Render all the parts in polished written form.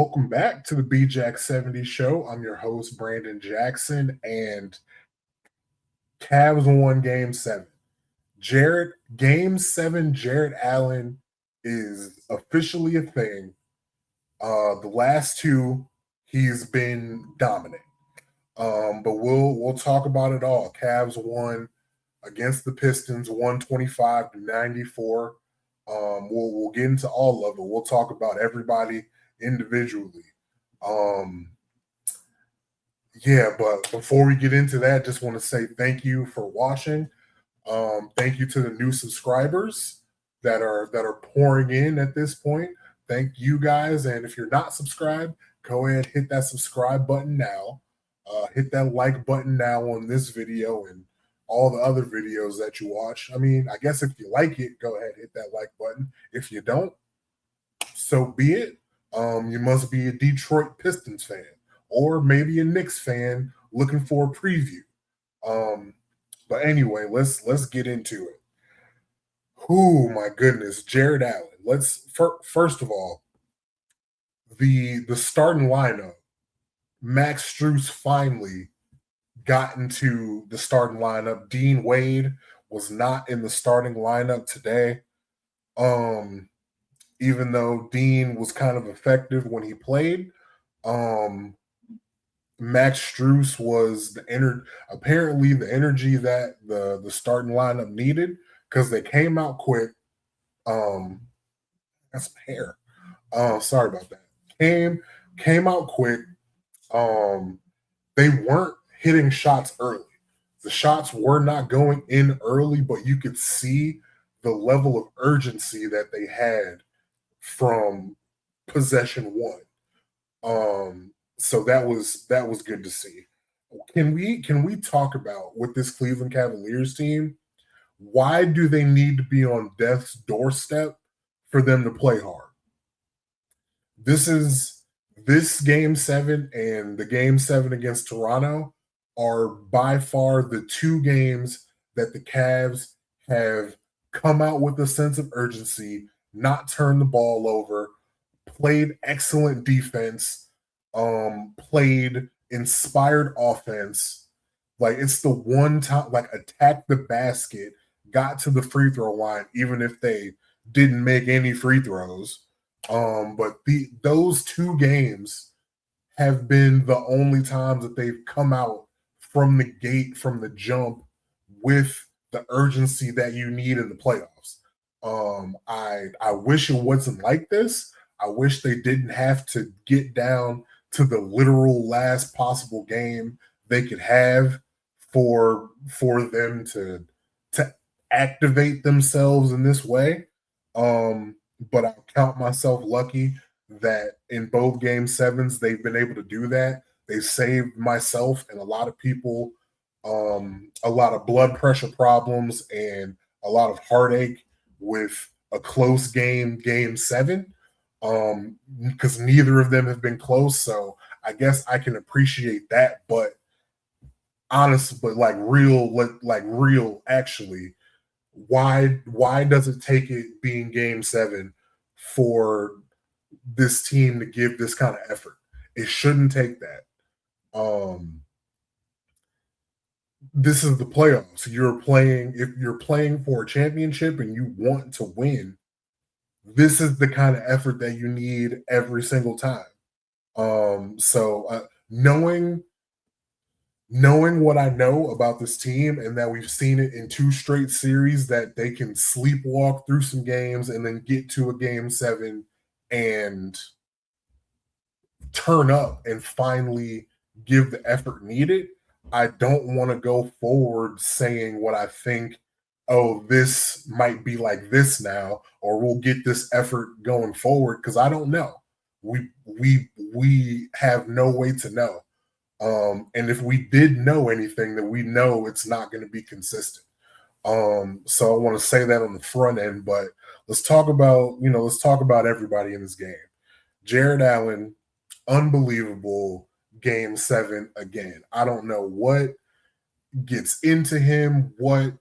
Welcome back to the BJack 70 show. I'm your host, Brandon Jackson, and Cavs won game seven. Game seven, Jared Allen is officially a thing. The last two, he's been dominant. But we'll talk about it all. Cavs won against the Pistons, 125-94. We'll get into all of it. We'll talk about everybody individually. But before we get into that, just want to say thank you for watching. Thank you to the new subscribers that are pouring in at this point. Thank you guys. And if you're not subscribed, go ahead, hit that subscribe button now. Hit that like button now on this video and all the other videos that you watch. I mean, I guess if you like it, go ahead, hit that like button. If you don't, so be it. You must be a Detroit Pistons fan or maybe a Knicks fan looking for a preview. But anyway, let's get into it. Oh my goodness, Jared Allen. First of all, the starting lineup. Max Strus finally got into the starting lineup. Dean Wade was not in the starting lineup today. Even though Dean was kind of effective when he played, Max Strus was apparently the energy that the starting lineup needed because they came out quick. That's my hair. Sorry about that. Came out quick. They weren't hitting shots early. The shots were not going in early, but you could see the level of urgency that they had from possession one. So that was good to see. Can we talk about with this Cleveland Cavaliers team? Why do they need to be on death's doorstep for them to play hard? This game seven and the game seven against Toronto are by far the two games that the Cavs have come out with a sense of urgency, not turn the ball over, played excellent defense, played inspired offense. Like it's the one time, like attack the basket, got to the free throw line, even if they didn't make any free throws. But those two games have been the only times that they've come out from the gate, from the jump, with the urgency that you need in the playoffs. I wish it wasn't like this. I wish they didn't have to get down to the literal last possible game they could have for them to activate themselves in this way. But I count myself lucky that in both game sevens they've been able to do that. They saved myself and a lot of people a lot of blood pressure problems and a lot of heartache with a close game seven, because neither of them have been close. So I guess I can appreciate that. But real, actually, why does it take it being game seven for this team to give this kind of effort? It shouldn't take that. This is the playoffs. If you're playing for a championship and you want to win, this is the kind of effort that you need every single time. Knowing what I know about this team and that we've seen it in two straight series, that they can sleepwalk through some games and then get to a game seven and turn up and finally give the effort needed. I don't want to go forward saying what I think, oh, this might be like this now, or we'll get this effort going forward, because I don't know. We have no way to know. And if we did know anything, then we know it's not going to be consistent. So I want to say that on the front end, but let's talk about everybody in this game. Jared Allen, unbelievable game seven again. I don't know what gets into him, what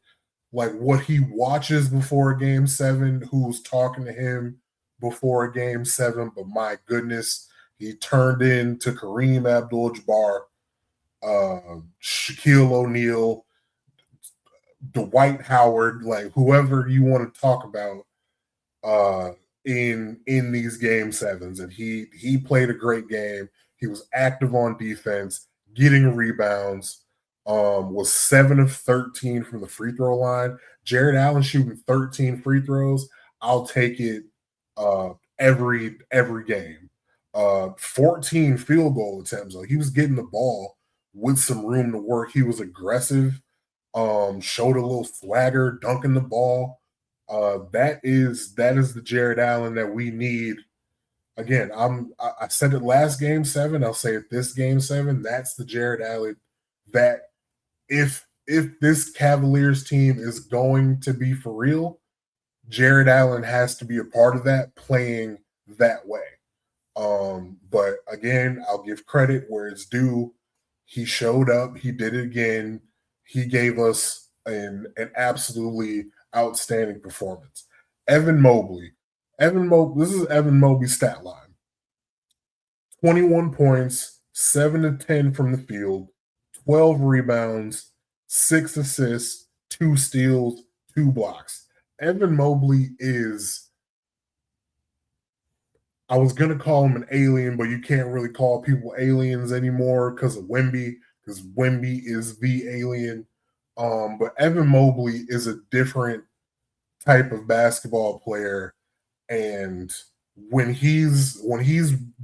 he watches before a game seven, who's talking to him before a game seven, but my goodness, He turned into Kareem Abdul-Jabbar, Shaquille O'Neal, Dwight Howard, like whoever you want to talk about uh, in these game sevens, and he played a great game. He was active on defense, getting rebounds. Was 7 of 13 from the free throw line. Jared Allen shooting 13 free throws. I'll take it every game. 14 field goal attempts. Like he was getting the ball with some room to work. He was aggressive. Showed a little swagger, dunking the ball. That is the Jared Allen that we need. Again, I said it last game 7. I'll say it this game 7. That's the Jared Allen that if this Cavaliers team is going to be for real, Jared Allen has to be a part of that, playing that way. But again, I'll give credit where it's due. He showed up. He did it again. He gave us an absolutely outstanding performance. Evan Mobley. This is Evan Mobley's stat line. 21 points, 7 to 10 from the field, 12 rebounds, 6 assists, 2 steals, 2 blocks. Evan Mobley is, I was going to call him an alien, but you can't really call people aliens anymore because of Wemby, because Wemby is the alien. But Evan Mobley is a different type of basketball player, and when he's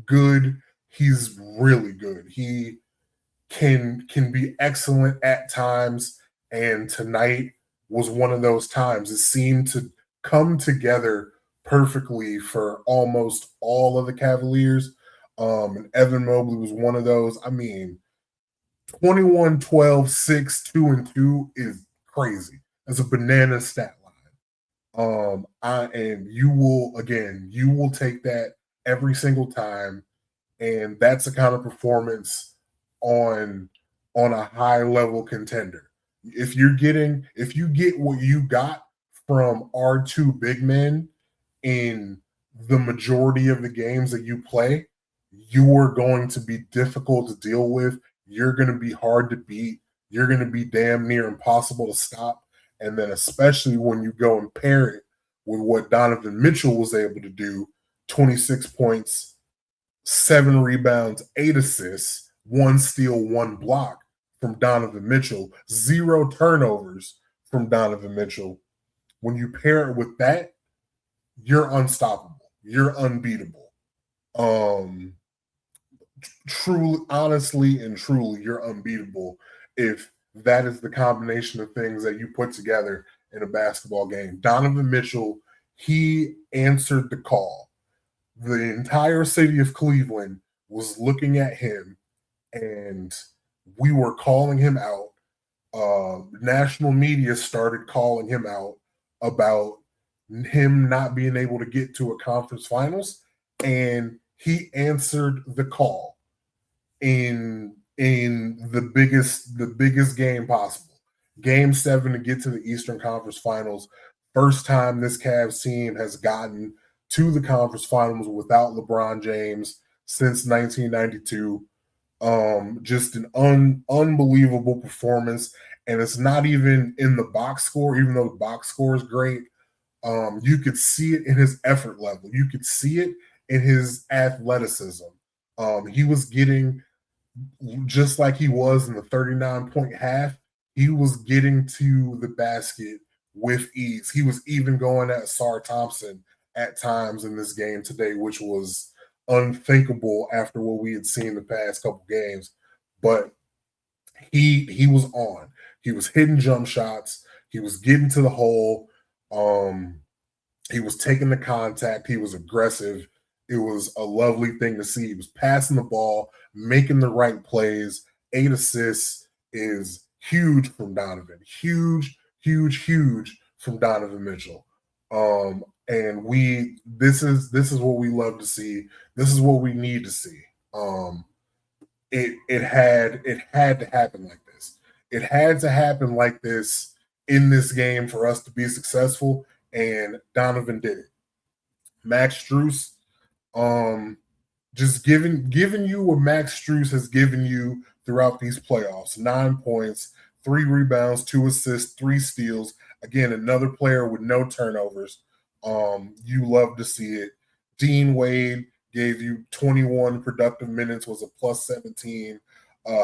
good, he's really good. He can be excellent at times, and tonight was one of those times. It seemed to come together perfectly for almost all of the Cavaliers. And Evan Mobley was one of those. I mean, 21, 12, 6, 2, and 2 is crazy. It's a banana stat line. And you will take that every single time. And that's the kind of performance on a high level contender. If you get what you got from our 2 big men in the majority of the games that you play, you are going to be difficult to deal with. You're going to be hard to beat. You're going to be damn near impossible to stop. And then especially when you go and pair it with what Donovan Mitchell was able to do, 26 points, 7 rebounds, 8 assists, 1 steal, 1 block from Donovan Mitchell, 0 turnovers from Donovan Mitchell. When you pair it with that, you're unstoppable. You're unbeatable. Truly, honestly, and truly, you're unbeatable if that is the combination of things that you put together in a basketball game. Donovan Mitchell, he answered the call. The entire city of Cleveland was looking at him, and we were calling him out. National media started calling him out about him not being able to get to a conference finals, and he answered the call in the biggest game possible. Game 7 to get to the Eastern Conference Finals. First time this Cavs team has gotten to the conference finals without LeBron James since 1992. Just an unbelievable performance. And it's not even in the box score, even though the box score is great. You could see it in his effort level. You could see it in his athleticism. He was getting, just like he was in the 39-point half, he was getting to the basket with ease. He was even going at Sar Thompson at times in this game today, which was unthinkable after what we had seen the past couple games. But he was on. He was hitting jump shots. He was getting to the hole. He was taking the contact. He was aggressive. It was a lovely thing to see. He was passing the ball, making the right plays. 8 assists is huge from Donovan. Huge, huge, huge from Donovan Mitchell. And this is what we love to see. This is what we need to see. It had to happen like this. It had to happen like this in this game for us to be successful, and Donovan did it. Max Strus, just giving you what Max Strus has given you throughout these playoffs. 9 points, 3 rebounds, 2 assists, 3 steals. Again, another player with no turnovers. You love to see it. Dean Wade gave you 21 productive minutes, was a plus 17.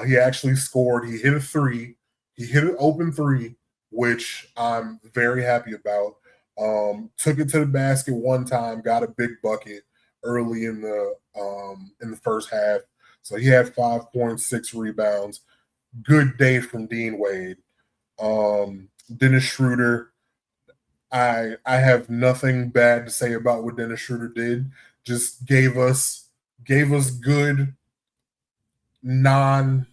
He actually scored. He hit a three. He hit an open three, which I'm very happy about. Took it to the basket one time, got a big bucket early in the first half. So he had 5 points, 6 rebounds. Good day from Dean Wade. Dennis Schroeder, I have nothing bad to say about what Dennis Schroeder did. Just gave us good non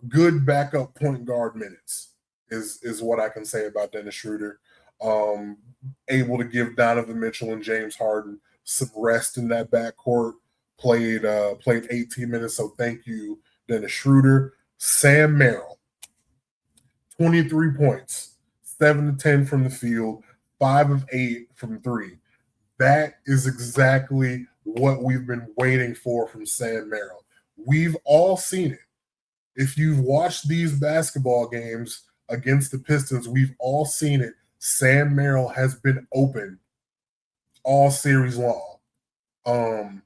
good backup point guard minutes is what I can say about Dennis Schroeder. Able to give Donovan Mitchell and James Harden some rest in that backcourt. Played 18 minutes, so thank you, Dennis Schroeder. Sam Merrill, 23 points, 7 to 10 from the field, 5 of 8 from 3. That is exactly what we've been waiting for from Sam Merrill. We've all seen it. If you've watched these basketball games against the Pistons, we've all seen it. Sam Merrill has been open all series long.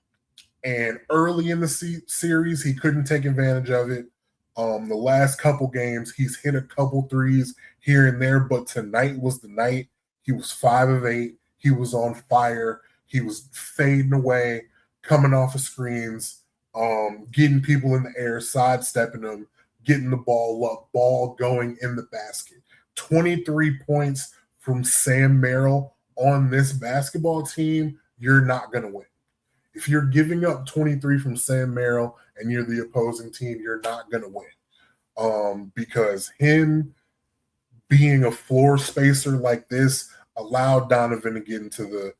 And early in the series, he couldn't take advantage of it. The last couple games, he's hit a couple threes here and there, but tonight was the night. He was 5 of 8. He was on fire. He was fading away, coming off of screens, getting people in the air, sidestepping them, getting the ball up, ball going in the basket. 23 points from Sam Merrill on this basketball team, you're not going to win. If you're giving up 23 from Sam Merrill and you're the opposing team, you're not going to win. Because him being a floor spacer like this allowed Donovan to get into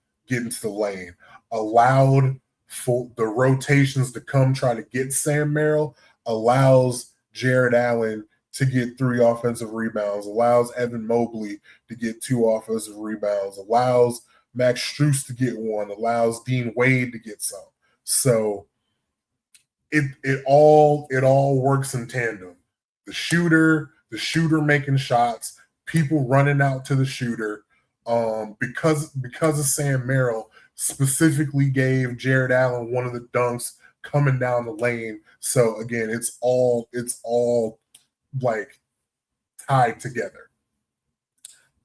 the lane, allowed for the rotations to come try to get Sam Merrill, allows Jared Allen to get 3 offensive rebounds, allows Evan Mobley to get 2 offensive rebounds, allows Max Strus to get 1, allows Dean Wade to get some. So it all works in tandem. The shooter making shots, people running out to the shooter. Because of Sam Merrill specifically gave Jared Allen one of the dunks coming down the lane. So again, it's all like tied together.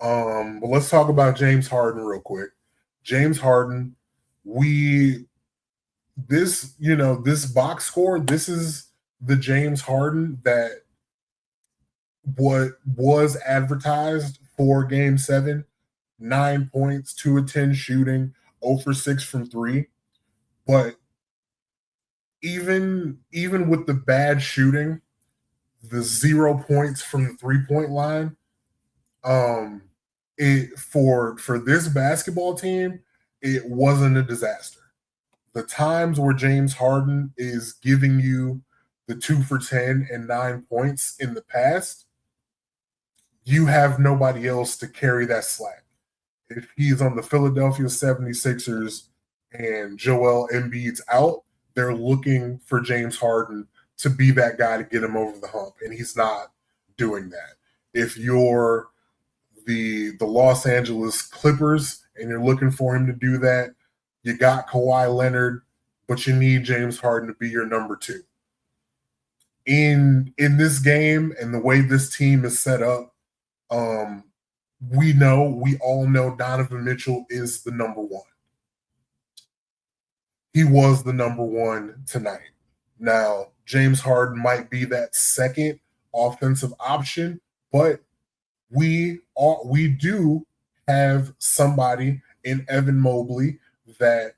But let's talk about James Harden real quick. James Harden, this box score, this is the James Harden that what was advertised for Game 7. 9 points, 2 of 10 shooting, 0 for 6 from 3. But even with the bad shooting, the 0 points from the 3-point line, for this basketball team, it wasn't a disaster. The times where James Harden is giving you the 2 for 10 and 9 points in the past, you have nobody else to carry that slack. If he's on the Philadelphia 76ers and Joel Embiid's out, they're looking for James Harden to be that guy to get him over the hump, and he's not doing that. If you're the Los Angeles Clippers and you're looking for him to do that, you got Kawhi Leonard, but you need James Harden to be your number 2. In this game and the way this team is set up, we all know Donovan Mitchell is the number 1. He was the number 1 tonight. Now, James Harden might be that second offensive option, but we do have somebody in Evan Mobley that,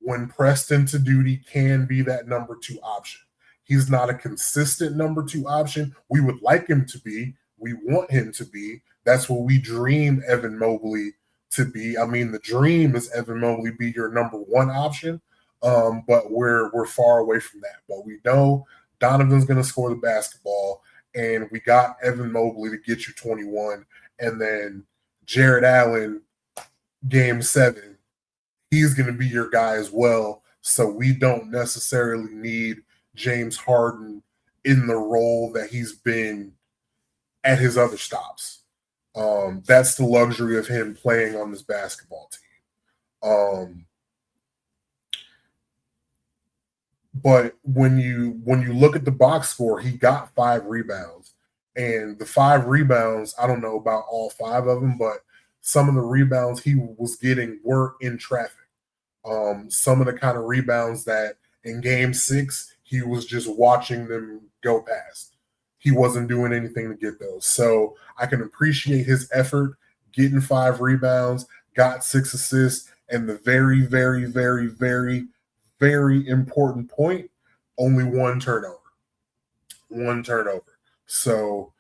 when pressed into duty, can be that number 2 option. He's not a consistent number 2 option. We would like him to be. We want him to be. That's what we dream Evan Mobley to be. I mean, the dream is Evan Mobley be your number 1 option, but we're far away from that. But we know Donovan's going to score the basketball, and we got Evan Mobley to get you 21, and then Jared Allen, Game 7, he's going to be your guy as well. So we don't necessarily need James Harden in the role that he's been at his other stops. That's the luxury of him playing on this basketball team. But when you look at the box score, he got 5 rebounds, and the 5 rebounds, I don't know about all 5 of them, but some of the rebounds he was getting were in traffic. Some of the kind of rebounds that in game 6 he was just watching them go past. He wasn't doing anything to get those. So I can appreciate his effort getting 5 rebounds, got 6 assists, and the very, very, very, very, very important point, only one turnover. One turnover. So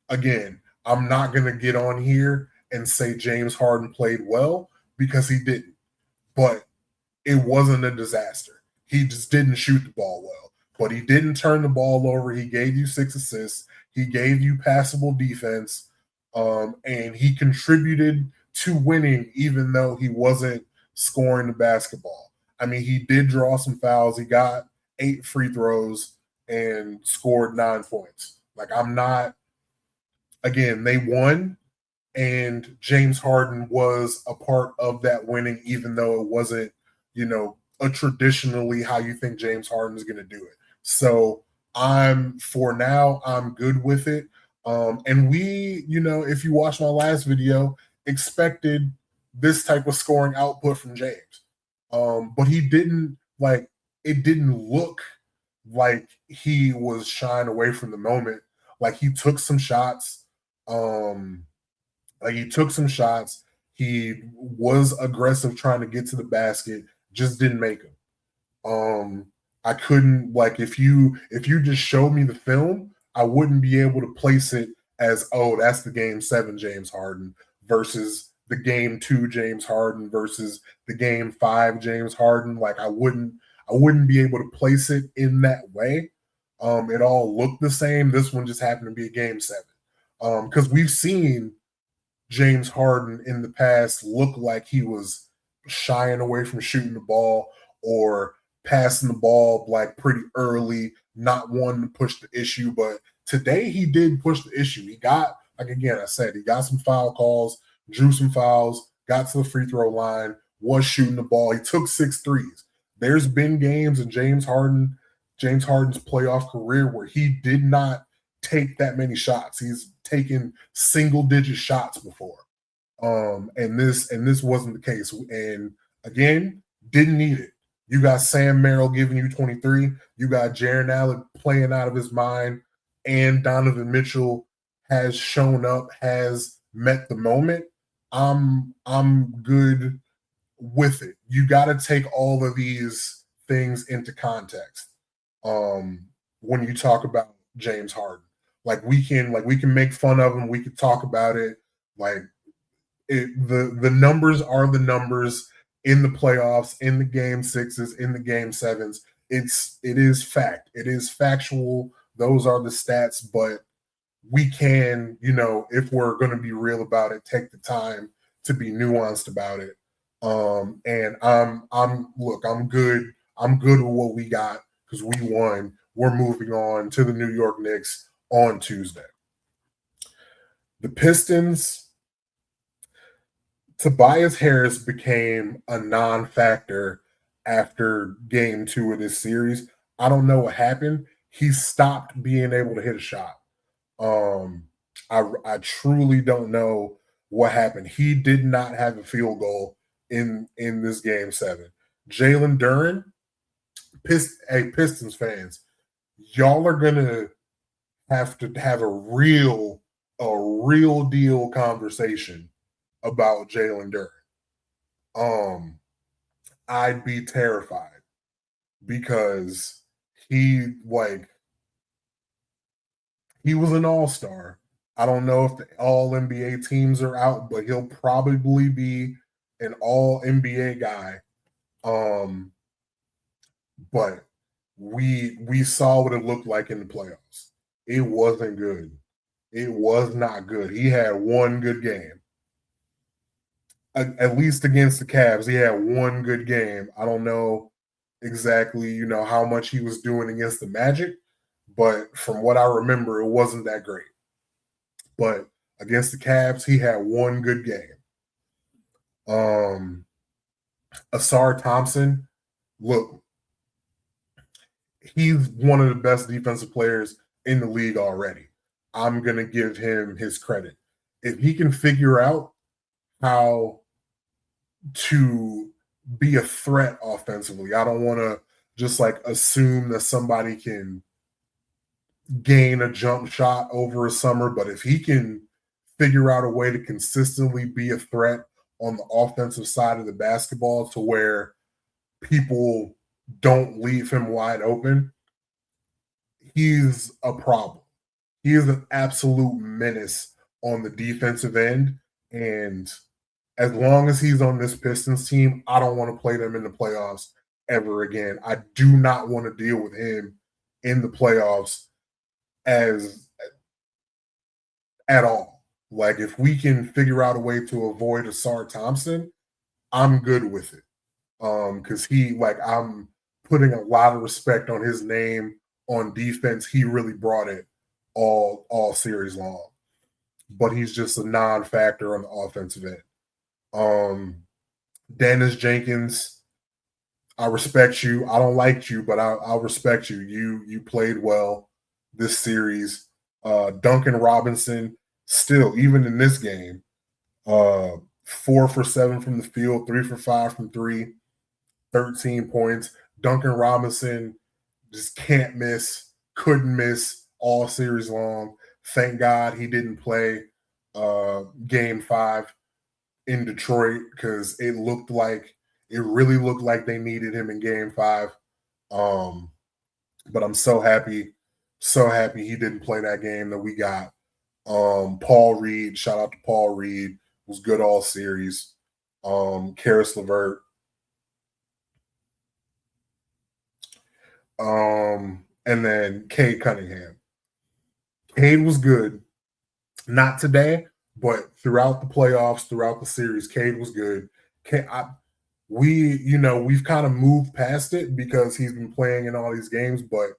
again, I'm not going to get on here and say James Harden played well because he didn't. But it wasn't a disaster. He just didn't shoot the ball well, but he didn't turn the ball over. He gave you 6 assists. He gave you passable defense, and he contributed to winning, even though he wasn't scoring the basketball. I mean, he did draw some fouls. He got 8 free throws and scored 9 points. Like, I'm not. Again, they won, and James Harden was a part of that winning, even though it wasn't a traditionally how you think James Harden is going to do it. So for now, I'm good with it. And we, if you watch my last video, expected this type of scoring output from James. But he didn't it didn't look like he was shying away from the moment. Like he took some shots. He was aggressive trying to get to the basket, just didn't make them. I couldn't if you just showed me the film, I wouldn't be able to place it as, oh, that's the game 7 James Harden versus the game 2 James Harden versus the game 5 James Harden. Like I wouldn't be able to place it in that way. It all looked the same. This one just happened to be a game 7. Because we've seen James Harden in the past look like he was shying away from shooting the ball or passing the ball pretty early, not wanting to push the issue. But today he did push the issue. He got, again, I said, he got some foul calls, drew some fouls, got to the free throw line, was shooting the ball. He took 6 threes. There's been games in James Harden's playoff career where he did not take that many shots. He's taken single-digit shots before. And this wasn't the case. And again, didn't need it. You got Sam Merrill giving you 23. You got Jaren Allen playing out of his mind, and Donovan Mitchell has shown up, has met the moment. I'm good with it. You got to take all of these things into context. When you talk about James Harden, we can make fun of him. We can talk about it. The numbers are the numbers in the playoffs, in the game 6s, in the game 7s. It is fact. It is factual. Those are the stats, but we can, if we're going to be real about it, take the time to be nuanced about it. And I'm good. I'm good with what we got because we won. We're moving on to the New York Knicks on Tuesday. The Pistons, Tobias Harris became a non-factor after game 2 of this series. I don't know what happened. He stopped being able to hit a shot. I truly don't know what happened. He did not have a field goal in this game 7. Jalen Duren, Pistons fans, y'all are gonna have to have a real deal conversation about Jalen Duren. I'd be terrified because he was an all-star. I don't know if the all NBA teams are out, but he'll probably be an all NBA guy. But we saw what it looked like in the playoffs. It wasn't good. It was not good. He had one good game. At least against the Cavs, he had one good game. I don't know exactly, how much he was doing against the Magic, but from what I remember, it wasn't that great. But against the Cavs, he had one good game. Um, Asar Thompson, look, he's one of the best defensive players in the league already. I'm gonna give him his credit. If he can figure out how to be a threat offensively, I don't want to just like assume that somebody can gain a jump shot over a summer, but if he can figure out a way to consistently be a threat on the offensive side of the basketball to where people don't leave him wide open, he's a problem. He is an absolute menace on the defensive end. And as long as he's on this Pistons team, I don't want to play them in the playoffs ever again. I do not want to deal with him in the playoffs as at all. Like if we can figure out a way to avoid Asar Thompson, I'm good with it. Because I'm putting a lot of respect on his name on defense. He really brought it all series long. But he's just a non-factor on the offensive end. Dennis Jenkins, I respect you. I don't like you, but I'll respect you. You played well this series. Duncan Robinson, still, even in this game, 4 for 7 from the field, 3 for 5 from three, 13 points. Duncan Robinson just can't miss, couldn't miss all series long. Thank God he didn't play game 5 in Detroit because it really looked like they needed him in game 5. But I'm so happy he didn't play that game that we got. Paul Reed, shout out to Paul Reed, was good all series. Karis LeVert. And then Cade Cunningham. Cade was good. Not today, but throughout the playoffs, throughout the series, Cade was good. We've kind of moved past it because he's been playing in all these games, but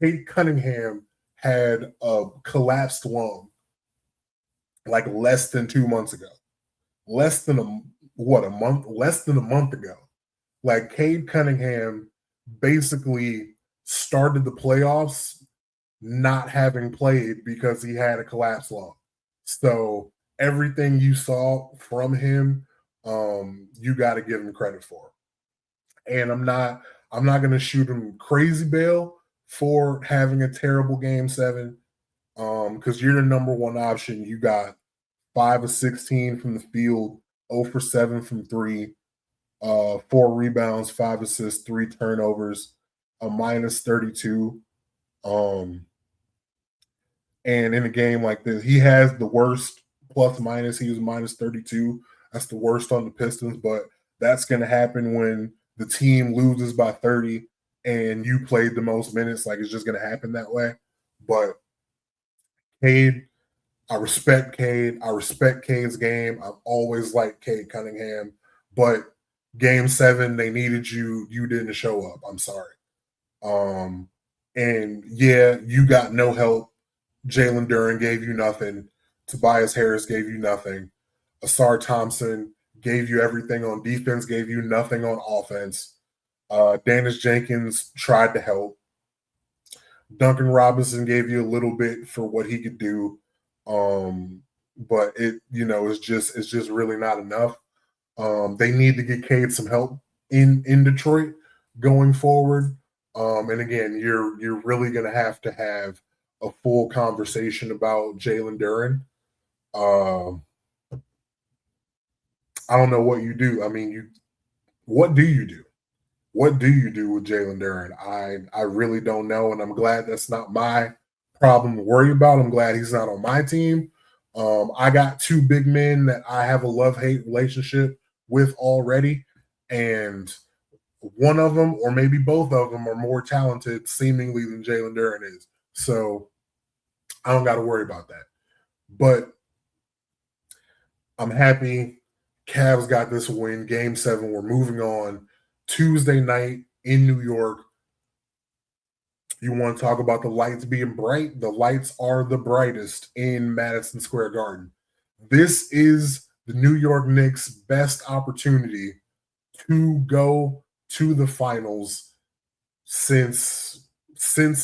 Cade Cunningham had a collapsed lung like less than 2 months ago. Less than a month? Less than a month ago. Like Cade Cunningham basically started the playoffs not having played because he had a collapsed lung. So everything you saw from him, you got to give him credit for. And I'm not going to shoot him crazy bail for having a terrible game 7, because you're the number one option. You got 5 of 16 from the field, 0 for 7 from 3, 4 rebounds, 5 assists, 3 turnovers, a minus 32. And in a game like this, he has the worst plus minus. He was minus 32. That's the worst on the Pistons, but that's going to happen when the team loses by 30 and you played the most minutes. Like, it's just going to happen that way. But Cade, I respect Cade. I respect Cade's game. I've always liked Cade Cunningham. But game 7, they needed you. You didn't show up. I'm sorry. And yeah, you got no help. Jalen Duren gave you nothing. Tobias Harris gave you nothing. Asar Thompson gave you everything on defense, gave you nothing on offense. Dennis Jenkins tried to help. Duncan Robinson gave you a little bit for what he could do. But it's just really not enough. They need to get Cade some help in Detroit going forward. And again, you're really gonna have a full conversation about Jalen Duren. I don't know what you do. I mean, what do you do? What do you do with Jalen Duren? I really don't know, and I'm glad that's not my problem to worry about. I'm glad he's not on my team. I got 2 big men that I have a love-hate relationship with already, and one of them, or maybe both of them, are more talented seemingly than Jalen Duren is. So I don't got to worry about that. But I'm happy Cavs got this win, game 7. We're moving on. Tuesday night, in New York. You want to talk about the lights being bright? The lights are the brightest in Madison Square Garden. This is the New York Knicks' best opportunity to go to the finals since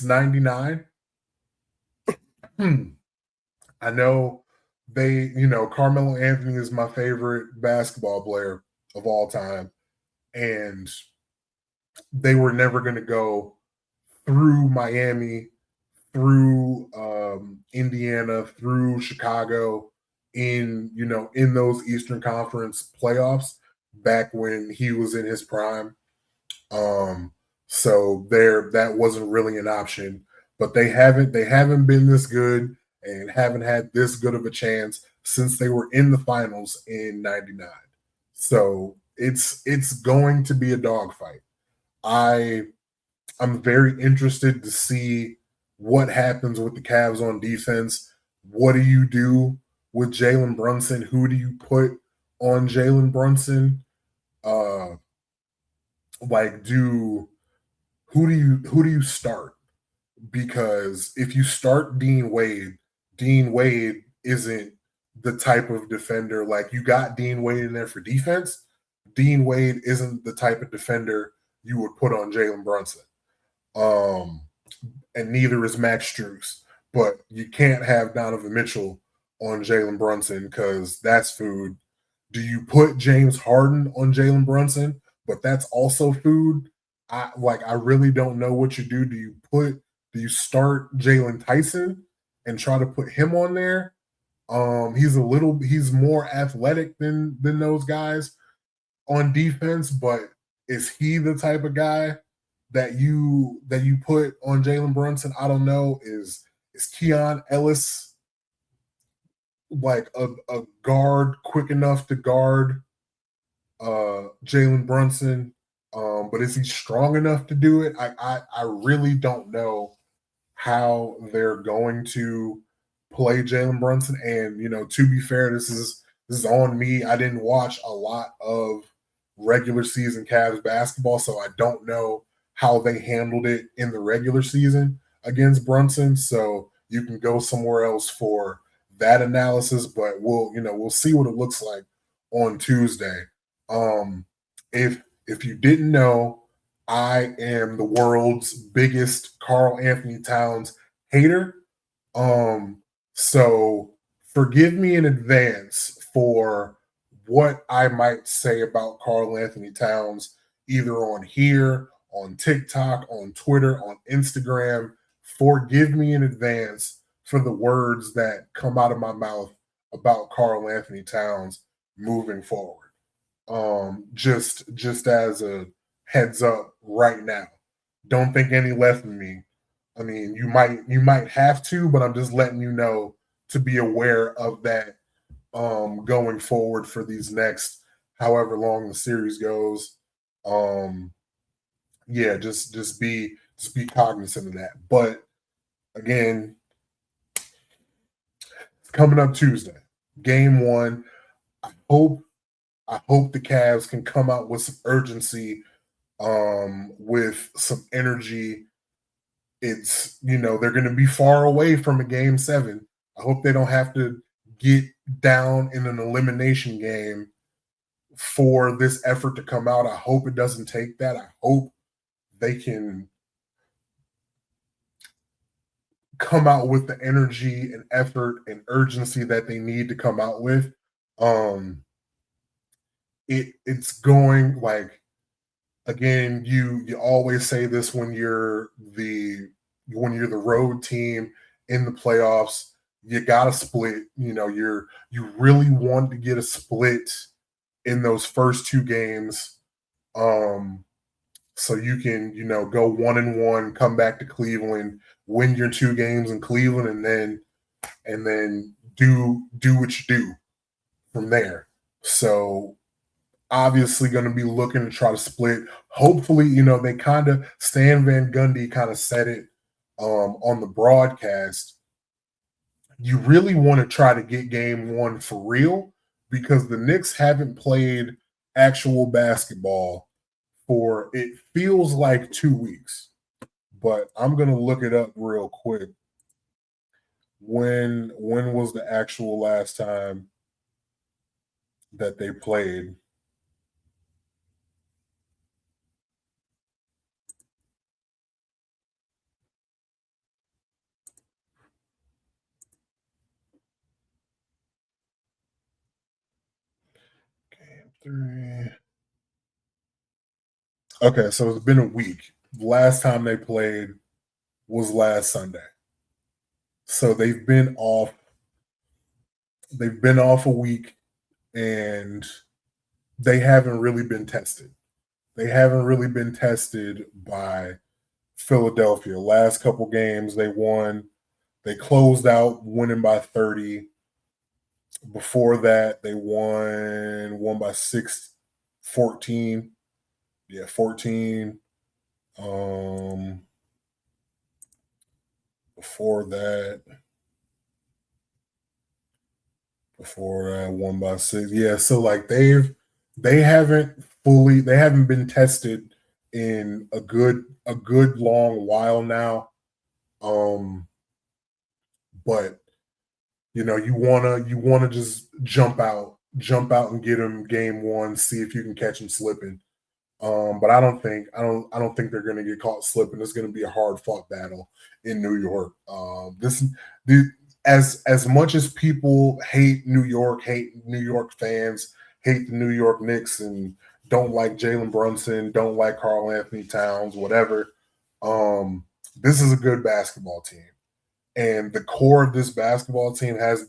'99. I know Carmelo Anthony is my favorite basketball player of all time, and they were never going to go through Miami, through Indiana, through Chicago in those Eastern Conference playoffs back when he was in his prime. So that wasn't really an option, but they haven't been this good and haven't had this good of a chance since they were in the finals in '99. So it's going to be a dogfight. I'm very interested to see what happens with the Cavs on defense. What do you do with Jalen Brunson? Who do you put on Jalen Brunson? Who do you start? Because if you start Dean Wade isn't the type of defender. Like, you got Dean Wade in there for defense. Dean Wade isn't the type of defender you would put on Jalen Brunson. And neither is Max Strus. But you can't have Donovan Mitchell on Jalen Brunson because that's food. Do you put James Harden on Jalen Brunson? But that's also food. I really don't know what you do. Do you start Jalen Tyson and try to put him on there? He's more athletic than those guys on defense, but is he the type of guy that you put on Jalen Brunson? I don't know. Is Keon Ellis like a guard quick enough to guard Jalen Brunson? But is he strong enough to do it? I really don't know how they're going to play Jalen Brunson. And to be fair, this is on me. I didn't watch a lot of regular season Cavs basketball, so I don't know how they handled it in the regular season against Brunson. So you can go somewhere else for that analysis, but we'll see what it looks like on Tuesday. If you didn't know, I am the world's biggest Karl Anthony Towns hater. So forgive me in advance for what I might say about Karl Anthony Towns, either on here, on TikTok, on Twitter, on Instagram. Forgive me in advance for the words that come out of my mouth about Karl Anthony Towns moving forward. Just as a heads up right now. Don't think any less of me. I mean, you might have to, but I'm just letting you know to be aware of that going forward for these next however long the series goes. Yeah, just be cognizant of that. But again, it's coming up Tuesday, game 1. I hope the Cavs can come out with some urgency, with some energy. It's they're going to be far away from a game 7. I hope they don't have to get down in an elimination game for this effort to come out. I hope it doesn't take that. I hope they can come out with the energy and effort and urgency that they need to come out with. It's going, like, again, you always say this when you're the road team in the playoffs, you got to split. You really want to get a split in those first 2 games, so you can go 1-1, come back to Cleveland, win your 2 games in Cleveland, and then do what you do from there. So obviously going to be looking to try to split. Hopefully, they kind of, Stan Van Gundy kind of said it on the broadcast. You really want to try to get game 1 for real, because the Knicks haven't played actual basketball for it feels like 2 weeks, but I'm gonna look it up real quick. When was the actual last time that they played? Game three. Okay, so it's been a week. Last time they played was last Sunday. So they've been off a week and they haven't really been tested. They haven't really been tested by Philadelphia. Last couple games they won. They closed out winning by 30. Before that, they won by 14. Yeah, 14. Um before that, won by 6. Yeah, so like they haven't been tested in a good long while now. Um but you wanna just jump out and get them game one, see if you can catch them slipping. But I don't think they're going to get caught slipping. It's going to be a hard fought battle in New York. The as much as people hate New York fans, hate the New York Knicks, and don't like Jalen Brunson, don't like Carl Anthony Towns, whatever. This is a good basketball team, and the core of this basketball team has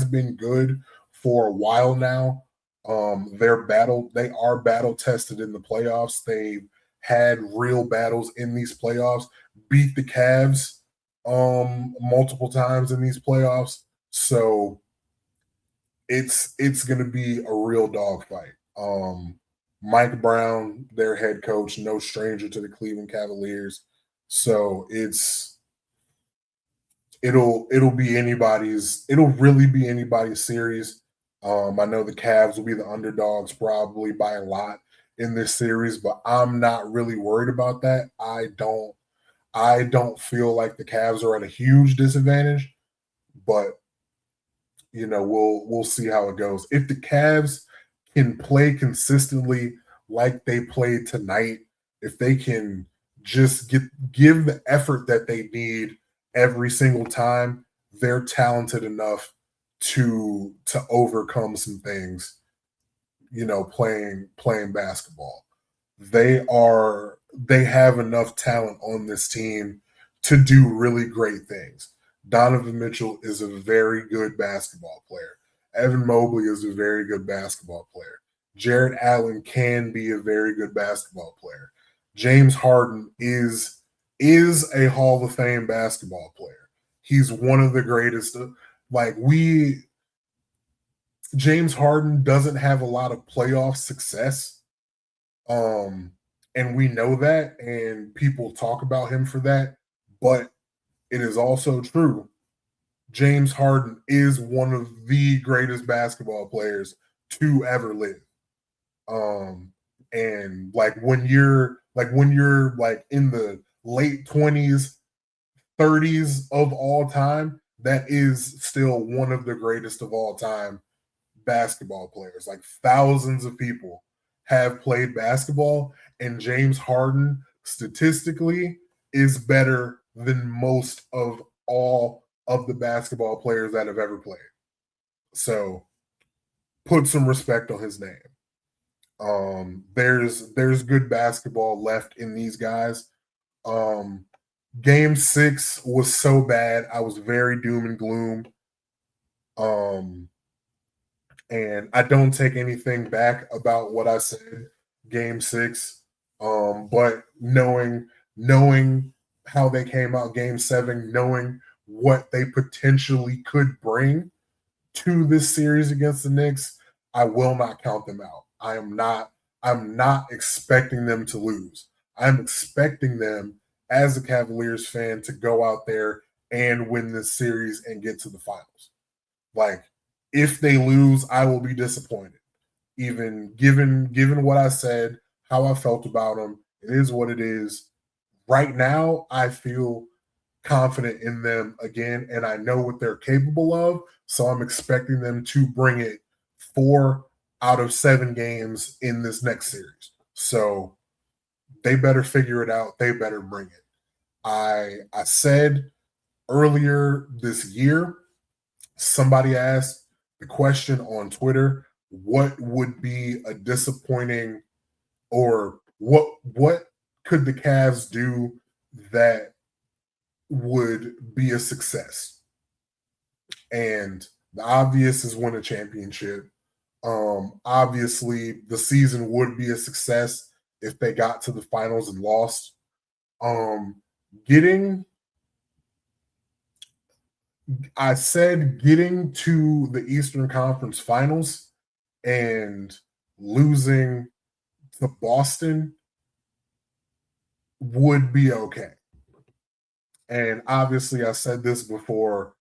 been good for a while now. They are battle tested in the playoffs. They've had real battles in these playoffs, beat the Cavs multiple times in these playoffs. So it's gonna be a real dogfight. Mike Brown, their head coach, no stranger to the Cleveland Cavaliers. So it'll really be anybody's series. I know the Cavs will be the underdogs probably by a lot in this series, but I'm not really worried about that. I don't feel like the Cavs are at a huge disadvantage, but we'll see how it goes. If the Cavs can play consistently like they played tonight, if they can just give the effort that they need every single time, they're talented enough to overcome some things, playing basketball. They have enough talent on this team to do really great things. Donovan Mitchell is a very good basketball player. Evan Mobley is a very good basketball player. Jared Allen can be a very good basketball player. James Harden is a Hall of Fame basketball player. He's one of the greatest. Like James Harden doesn't have a lot of playoff success. And we know that, and people talk about him for that, but it is also true. James Harden is one of the greatest basketball players to ever live. Um, and when you're like in the late 20s, 30s of all time, that is still one of the greatest of all time basketball players. Like thousands of people have played basketball, and James Harden statistically is better than most of all of the basketball players that have ever played. So put some respect on his name. There's good basketball left in these guys. Um, Game 6 was so bad. I was very doom and gloom. Um, and I don't take anything back about what I said game 6. But knowing how they came out game 7, knowing what they potentially could bring to this series against the Knicks, I will not count them out. I'm not expecting them to lose. I'm expecting them as a Cavaliers fan to go out there and win this series and get to the finals. Like if they lose, I will be disappointed. Even given what I said, how I felt about them. It is what it is. Right now, I feel confident in them again, and I know what they're capable of. So I'm expecting them to bring it 4 out of 7 games in this next series. So they better figure it out. They better bring it. I said earlier this year, somebody asked the question on Twitter, what would be a disappointing or what could the Cavs do that would be a success? And the obvious is win a championship. Obviously, the season would be a success if they got to the finals and lost. Getting I said getting to the Eastern Conference Finals and losing to Boston would be okay. And obviously, I said this before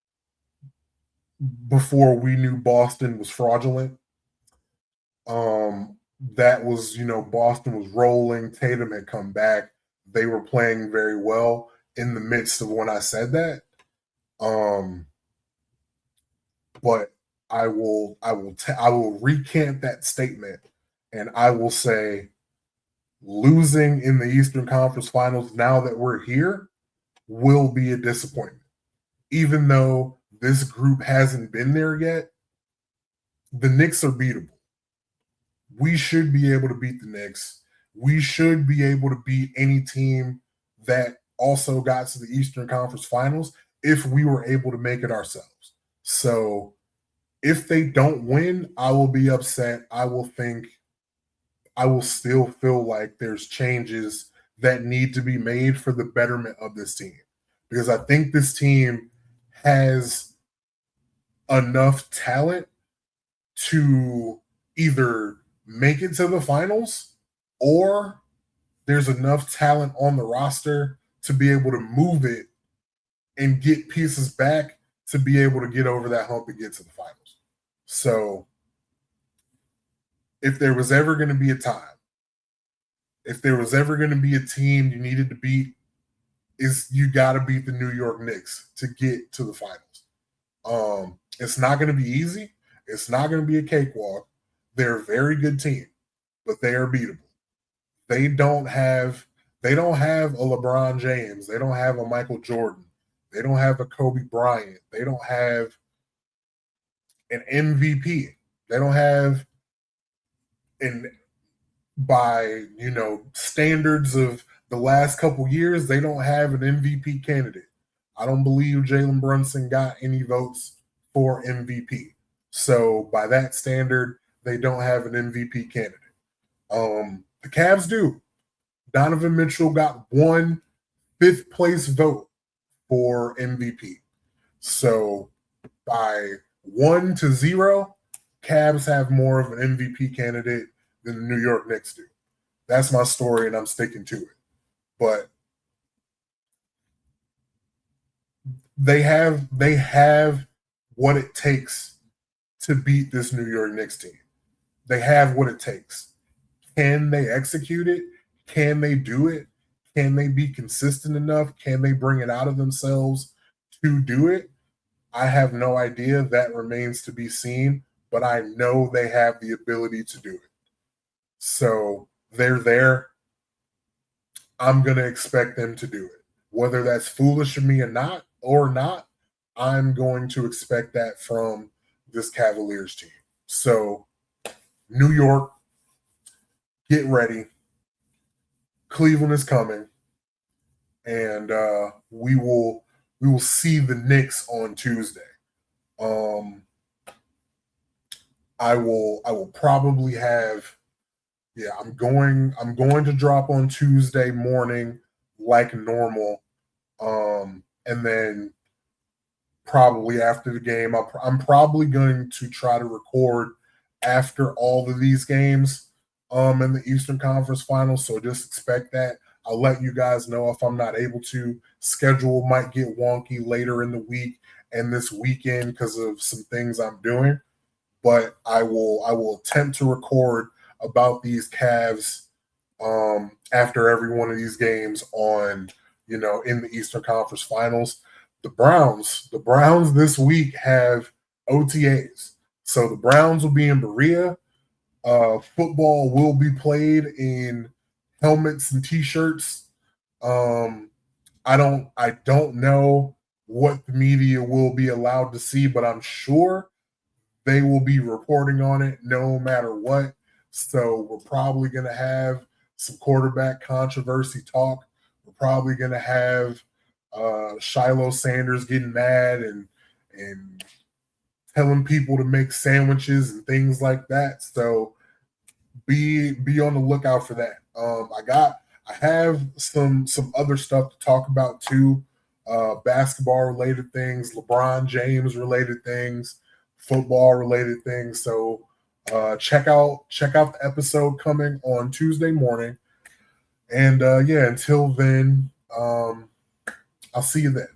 we knew Boston was fraudulent. That was, Boston was rolling. Tatum had come back. They were playing very well in the midst of when I said that. But I will recant that statement, and I will say losing in the Eastern Conference Finals now that we're here will be a disappointment. Even though this group hasn't been there yet, the Knicks are beatable. We should be able to beat the Knicks. We should be able to beat any team that also got to the Eastern Conference Finals if we were able to make it ourselves. So if they don't win, I will be upset. I will still feel like there's changes that need to be made for the betterment of this team. Because I think this team has enough talent to either make it to the finals, or there's enough talent on the roster to be able to move it and get pieces back to be able to get over that hump and get to the finals. So if there was ever going to be a time, if there was ever going to be a team you needed to beat, is you got to beat the New York Knicks to get to the finals. It's not going to be easy. It's not going to be a cakewalk. They're a very good team, but they are beatable. They don't have a LeBron James. They don't have a Michael Jordan. They don't have a Kobe Bryant. They don't have an MVP. They don't have by standards of the last couple years, they don't have an MVP candidate. I don't believe Jalen Brunson got any votes for MVP. So by that standard, they don't have an MVP candidate. The Cavs do. Donovan Mitchell got 1 5th place vote for MVP. So by 1-0, Cavs have more of an MVP candidate than the New York Knicks do. That's my story, and I'm sticking to it. But they have what it takes to beat this New York Knicks team. They have what it takes. Can they execute it? Can they do it? Can they be consistent enough? Can they bring it out of themselves to do it? I have no idea. That remains to be seen, but I know they have the ability to do it. So they're there. I'm going to expect them to do it. Whether that's foolish of me or not, I'm going to expect that from this Cavaliers team. So New York, get ready. Cleveland is coming, and we will see the Knicks on Tuesday. I will probably have. Yeah, I'm going to drop on Tuesday morning like normal, and then probably after the game, I'm probably going to try to record after all of these games in the Eastern Conference Finals. So just expect that. I'll let you guys know if I'm not able to. Schedule might get wonky later in the week and this weekend because of some things I'm doing, but I will attempt to record about these Cavs after every one of these games on, in the Eastern Conference Finals. The Browns this week have OTAs. So the Browns will be in Berea. Football will be played in helmets and t-shirts. I don't know what the media will be allowed to see, but I'm sure they will be reporting on it no matter what. So we're probably going to have some quarterback controversy talk. We're probably going to have Shiloh Sanders getting mad and telling people to make sandwiches and things like that. So be on the lookout for that. I have some other stuff to talk about too. Basketball related things, LeBron James related things, football related things. So check out the episode coming on Tuesday morning. And yeah, until then, I'll see you then.